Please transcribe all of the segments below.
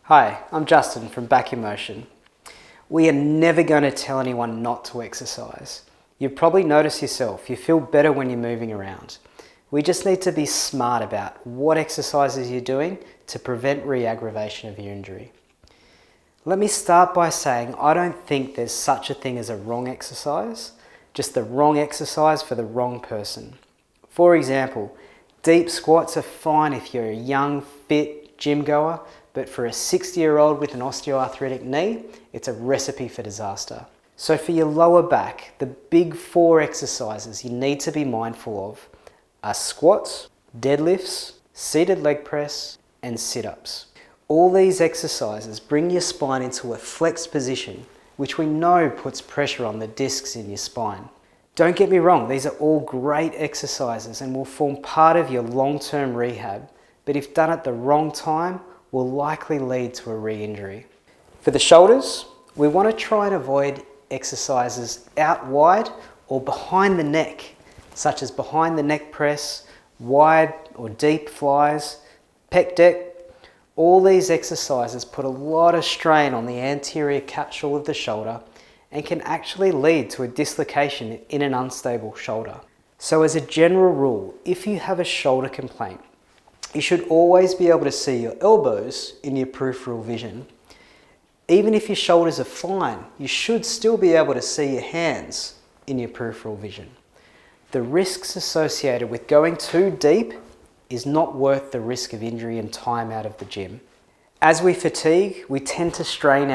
Hi, I'm Justin from Back in Motion. We are never going to tell anyone not to exercise. You've probably noticed yourself, you feel better when you're moving around. We just need to be smart about what exercises you're doing to prevent re-aggravation of your injury. Let me start by saying I don't think there's such a thing as a wrong exercise, just the wrong exercise for the wrong person. For example, deep squats are fine if you're a young, fit gym goer, but for a 60-year-old with an osteoarthritic knee, it's a recipe for disaster. So for your lower back, the big 4 exercises you need to be mindful of are squats, deadlifts, seated leg press, and sit-ups. All these exercises bring your spine into a flexed position, which we know puts pressure on the discs in your spine. Don't get me wrong, these are all great exercises and will form part of your long-term rehab, but if done at the wrong time, will likely lead to a re-injury. For the shoulders, we want to try and avoid exercises out wide or behind the neck, such as behind the neck press, wide or deep flies, pec deck. All these exercises put a lot of strain on the anterior capsule of the shoulder and can actually lead to a dislocation in an unstable shoulder. So as a general rule, if you have a shoulder complaint, you should always be able to see your elbows in your peripheral vision. Even if your shoulders are fine, you should still be able to see your hands in your peripheral vision. The risks associated with going too deep is not worth the risk of injury and time out of the gym. As we fatigue, we tend to strain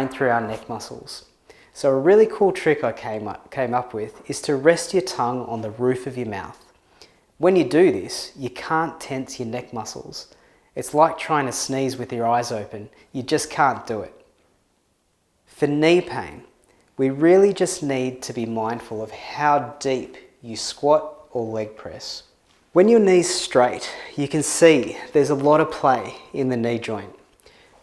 through our neck muscles. So a really cool trick I came up with is to rest your tongue on the roof of your mouth. When you do this, you can't tense your neck muscles. It's like trying to sneeze with your eyes open. You just can't do it. For knee pain, we really just need to be mindful of how deep you squat or leg press. When your knee's straight, you can see there's a lot of play in the knee joint.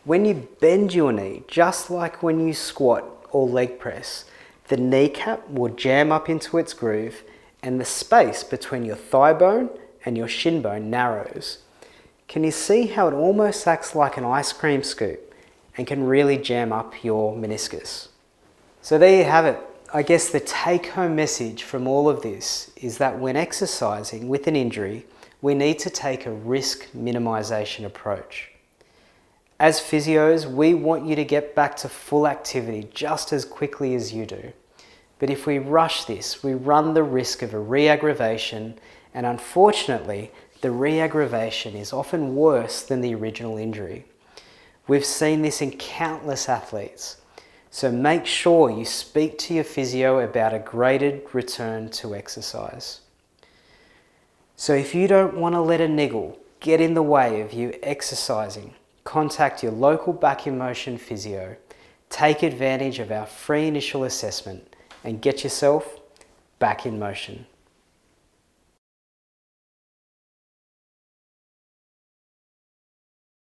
When you bend your knee, just like when you squat or leg press, the kneecap will jam up into its groove and the space between your thigh bone and your shin bone narrows. Can you see how it almost acts like an ice cream scoop and can really jam up your meniscus? So there you have it. I guess the take-home message from all of this is that when exercising with an injury, we need to take a risk minimization approach. As physios, we want you to get back to full activity just as quickly as you do. But if we rush this, we run the risk of a re-aggravation, and unfortunately, the re-aggravation is often worse than the original injury. We've seen this in countless athletes. So make sure you speak to your physio about a graded return to exercise. So if you don't want to let a niggle get in the way of you exercising, contact your local Back in Motion physio, take advantage of our free initial assessment, and get yourself back in motion.